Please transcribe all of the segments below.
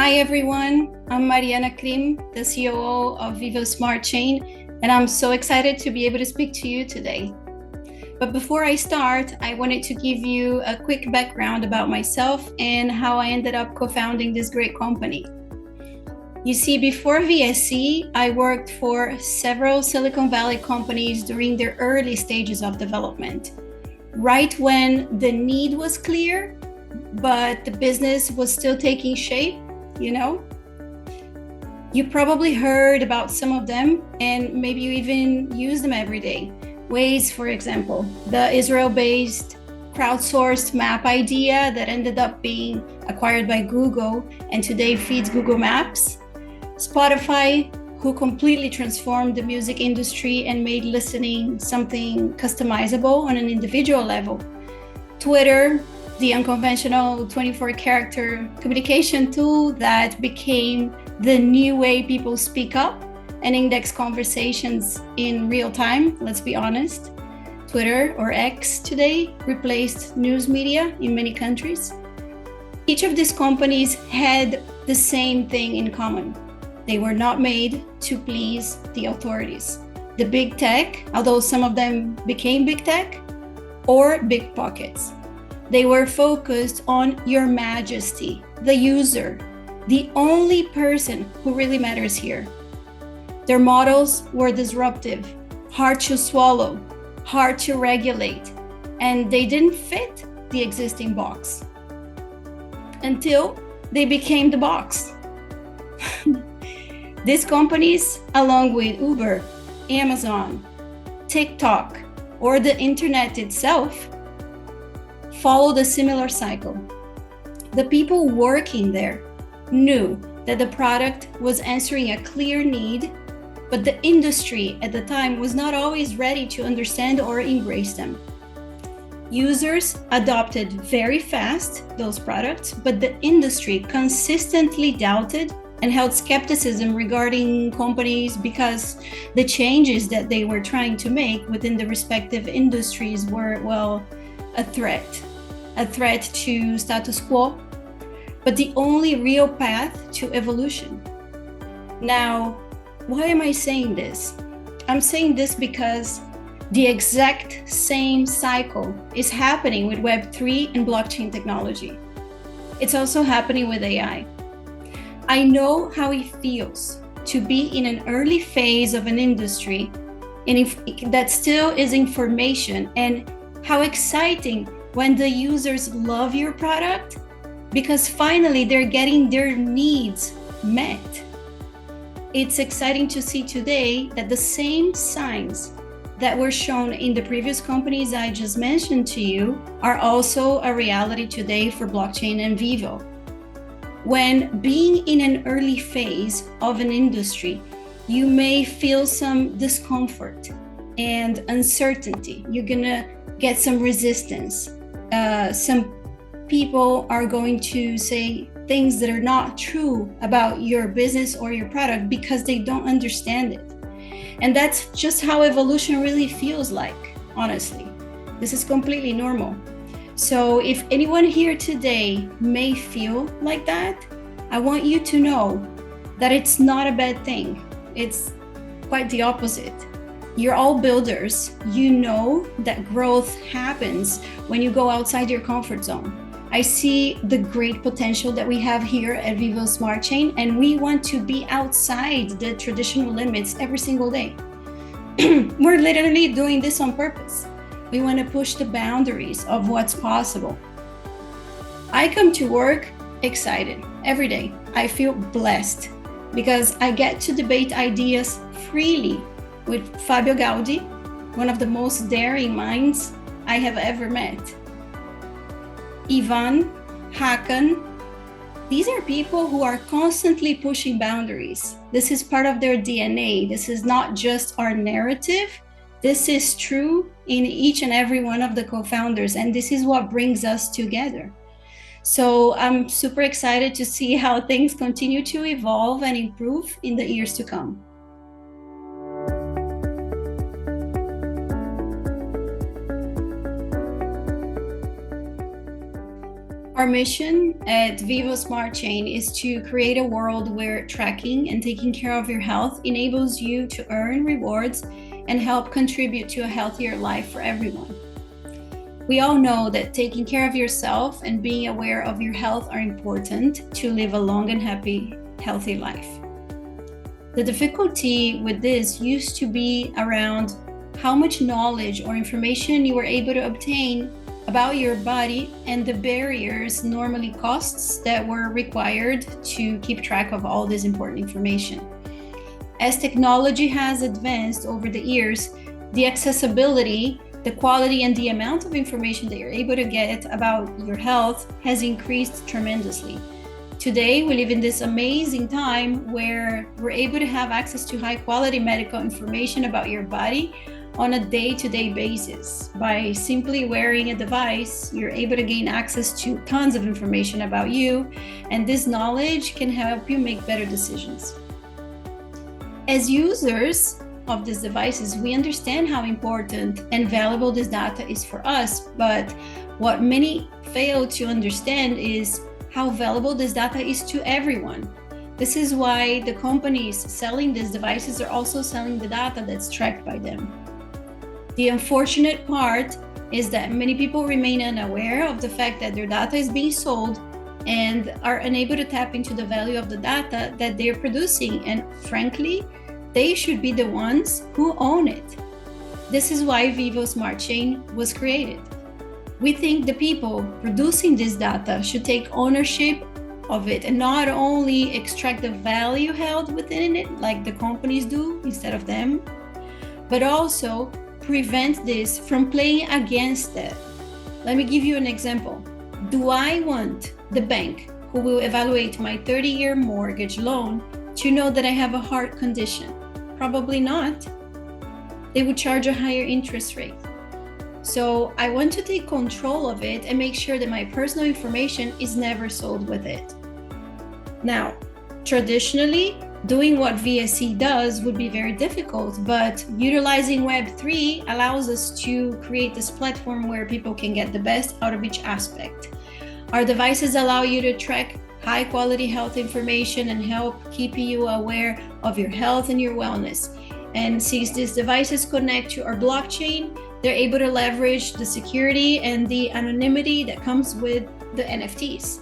Hi everyone, I'm Mariana, the COO of VYVO Smart Chain, and I'm so excited to be able to speak to you today. But before I start, I wanted to give you a quick background about myself and how I ended up co-founding this great company. You see, before VSC, I worked for several Silicon Valley companies during their early stages of development, right when the need was clear, but the business was still taking shape. You probably heard about some of them, and maybe you even use them every day. Waze, for example, the Israel-based crowdsourced map idea that ended up being acquired by Google and today feeds Google Maps. Spotify, who completely transformed the music industry and made listening something customizable on an individual level. Twitter, the unconventional 24-character communication tool that became the new way people speak up and index conversations in real time, let's be honest. Twitter, or X today, replaced news media in many countries. Each of these companies had the same thing in common. They were not made to please the authorities. The big tech, although some of them became big tech, or big pockets. They were focused on your majesty, the user, the only person who really matters here. Their models were disruptive, hard to swallow, hard to regulate, and they didn't fit the existing box until they became the box. These companies, along with Uber, Amazon, TikTok, or the internet itself, followed a similar cycle. The people working there knew that the product was answering a clear need, but the industry at the time was not always ready to understand or embrace them. Users adopted very fast those products, but the industry consistently doubted and held skepticism regarding companies because the changes that they were trying to make within the respective industries were, a threat to status quo, but the only real path to evolution. Now, why am I saying this? I'm saying this because the exact same cycle is happening with Web3 and blockchain technology. It's also happening with AI. I know how it feels to be in an early phase of an industry and that still is information, and how exciting when the users love your product because finally they're getting their needs met. It's exciting to see today that the same signs that were shown in the previous companies I just mentioned to you are also a reality today for blockchain and VYVO. When being in an early phase of an industry, you may feel some discomfort and uncertainty. You're gonna get some resistance. Some people are going to say things that are not true about your business or your product because they don't understand it. And that's just how evolution really feels like, honestly. This is completely normal. So if anyone here today may feel like that, I want you to know that it's not a bad thing. It's quite the opposite. You're all builders. You know that growth happens when you go outside your comfort zone. I see the great potential that we have here at VYVO Smart Chain, and we want to be outside the traditional limits every single day. We're literally doing this on purpose. We want to push the boundaries of what's possible. I come to work excited every day. I feel blessed because I get to debate ideas freely with Fabio Gaudi, one of the most daring minds I have ever met. Ivan, Hakan, these are people who are constantly pushing boundaries. This is part of their DNA. This is not just our narrative. This is true in each and every one of the co-founders, and this is what brings us together. So I'm super excited to see how things continue to evolve and improve in the years to come. Our mission at VYVO Smart Chain is to create a world where tracking and taking care of your health enables you to earn rewards and help contribute to a healthier life for everyone. We all know that taking care of yourself and being aware of your health are important to live a long and happy, healthy life. The difficulty with this used to be around how much knowledge or information you were able to obtain about your body and the barriers, normally costs, that were required to keep track of all this important information. As technology has advanced over the years, the accessibility, the quality, and the amount of information that you're able to get about your health has increased tremendously. Today, we live in this amazing time where we're able to have access to high quality medical information about your body on a day-to-day basis. By simply wearing a device, you're able to gain access to tons of information about you, and this knowledge can help you make better decisions. As users of these devices, we understand how important and valuable this data is for us, but what many fail to understand is how valuable this data is to everyone. This is why the companies selling these devices are also selling the data that's tracked by them. The unfortunate part is that many people remain unaware of the fact that their data is being sold and are unable to tap into the value of the data that they're producing. And frankly, they should be the ones who own it. This is why VYVO Smart Chain was created. We think the people producing this data should take ownership of it and not only extract the value held within it like the companies do instead of them, but also prevent this from playing against it. Let me give you an example. Do I want the bank who will evaluate my 30-year mortgage loan to know that I have a heart condition? Probably not. They would charge a higher interest rate. So I want to take control of it and make sure that my personal information is never sold with it. Now, traditionally, doing what VSC does would be very difficult, but utilizing Web3 allows us to create this platform where people can get the best out of each aspect. Our devices allow you to track high quality health information and help keep you aware of your health and your wellness. And since these devices connect to our blockchain, they're able to leverage the security and the anonymity that comes with the NFTs.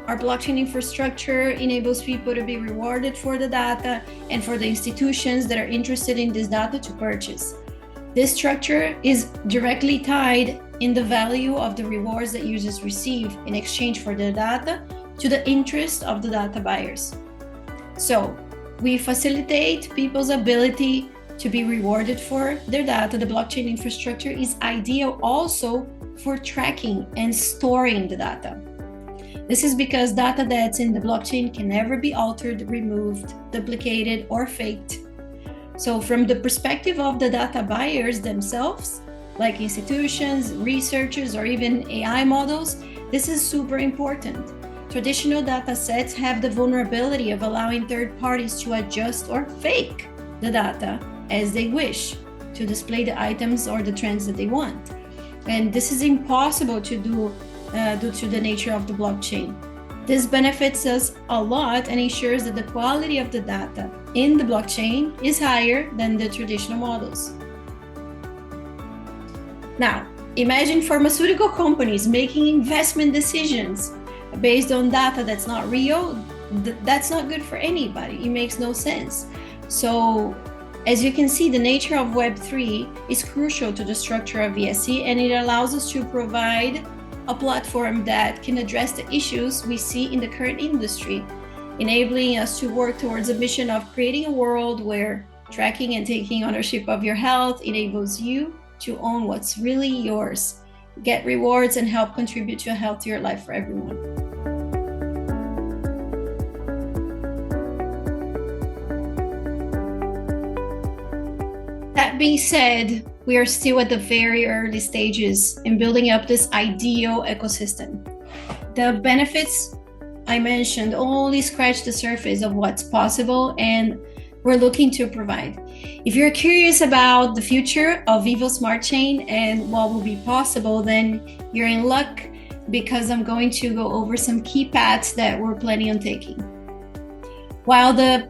Our blockchain infrastructure enables people to be rewarded for the data and for the institutions that are interested in this data to purchase. This structure is directly tied in the value of the rewards that users receive in exchange for their data to the interest of the data buyers. So we facilitate people's ability to be rewarded for their data. The blockchain infrastructure is ideal also for tracking and storing the data. This is because data that's in the blockchain can never be altered, removed, duplicated, or faked. So from the perspective of the data buyers themselves, like institutions, researchers, or even AI models, this is super important. Traditional data sets have the vulnerability of allowing third parties to adjust or fake the data as they wish to display the items or the trends that they want. And this is impossible to do due to the nature of the blockchain. This benefits us a lot and ensures that the quality of the data in the blockchain is higher than the traditional models. Now, imagine pharmaceutical companies making investment decisions based on data that's not real. That's not good for anybody. It makes no sense. So, as you can see, the nature of Web3 is crucial to the structure of VSC, and it allows us to provide a platform that can address the issues we see in the current industry, enabling us to work towards a mission of creating a world where tracking and taking ownership of your health enables you to own what's really yours, get rewards, and help contribute to a healthier life for everyone. That being said, we are still at the very early stages in building up this ideal ecosystem. The benefits I mentioned only scratch the surface of what's possible and we're looking to provide. If you're curious about the future of VYVO Smart Chain and what will be possible, then you're in luck because I'm going to go over some key paths that we're planning on taking. While the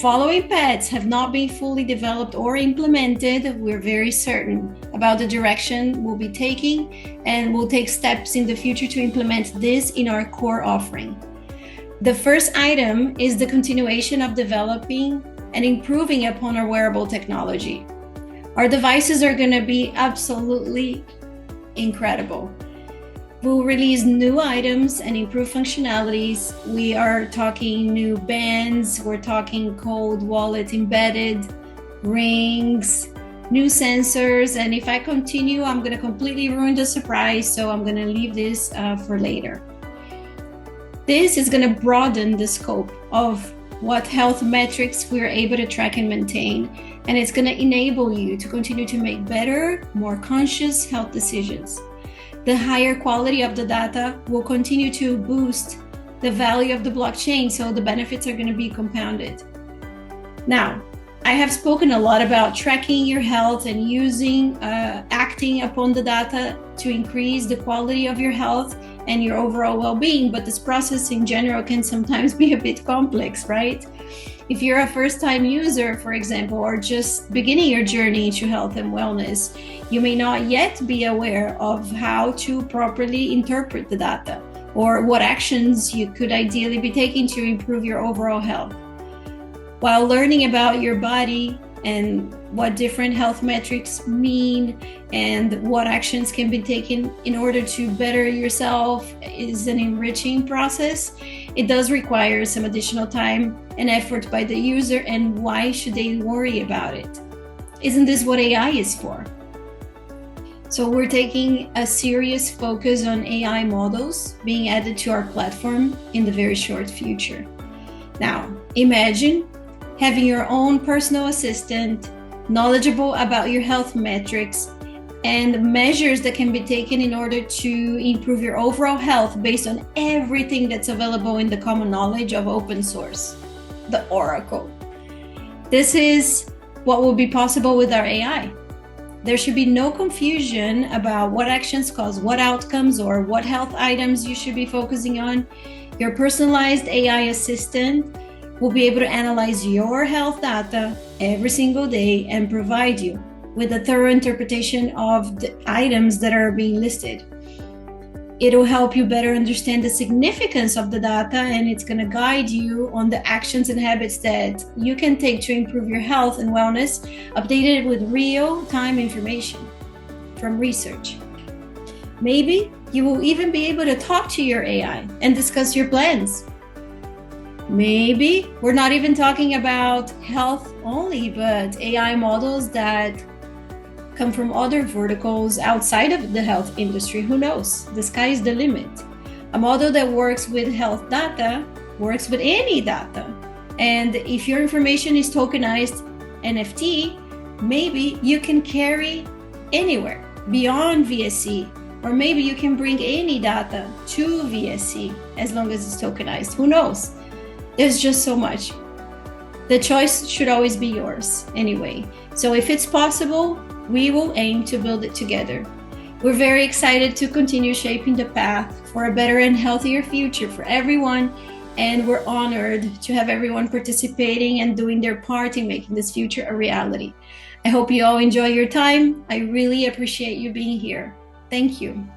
following paths have not been fully developed or implemented, we're very certain about the direction we'll be taking, and we'll take steps in the future to implement this in our core offering. The first item is the continuation of developing and improving upon our wearable technology. Our devices are going to be absolutely incredible. We'll release new items and improve functionalities. We are talking new bands, we're talking cold wallet embedded, rings, new sensors, and if I continue, I'm going to completely ruin the surprise, so I'm going to leave this for later. This is going to broaden the scope of what health metrics we're able to track and maintain, and it's going to enable you to continue to make better, more conscious health decisions. The higher quality of the data will continue to boost the value of the blockchain, so the benefits are going to be compounded. Now, I have spoken a lot about tracking your health and acting upon the data to increase the quality of your health and your overall well-being, but this process in general can sometimes be a bit complex, right? If you're a first-time user, for example, or just beginning your journey into health and wellness, you may not yet be aware of how to properly interpret the data or what actions you could ideally be taking to improve your overall health. While learning about your body and what different health metrics mean and what actions can be taken in order to better yourself is an enriching process, it does require some additional time and effort by the user, and why should they worry about it? Isn't this what AI is for? So we're taking a serious focus on AI models being added to our platform in the very short future. Now, imagine having your own personal assistant, knowledgeable about your health metrics, and measures that can be taken in order to improve your overall health based on everything that's available in the common knowledge of open source, the Oracle. This is what will be possible with our AI. There should be no confusion about what actions cause what outcomes or what health items you should be focusing on. Your personalized AI assistant will be able to analyze your health data every single day and provide you with a thorough interpretation of the items that are being listed. It'll help you better understand the significance of the data, and it's going to guide you on the actions and habits that you can take to improve your health and wellness, updated with real-time information from research. Maybe you will even be able to talk to your AI and discuss your plans. Maybe we're not even talking about health only, but AI models that come from other verticals outside of the health industry. Who knows? The sky is the limit. A model that works with health data works with any data. And if your information is tokenized NFT, maybe you can carry anywhere beyond VSC, or maybe you can bring any data to VSC as long as it's tokenized. Who knows? There's just so much. The choice should always be yours anyway. So if it's possible, we will aim to build it together. We're very excited to continue shaping the path for a better and healthier future for everyone, and we're honored to have everyone participating and doing their part in making this future a reality. I hope you all enjoy your time. I really appreciate you being here. Thank you.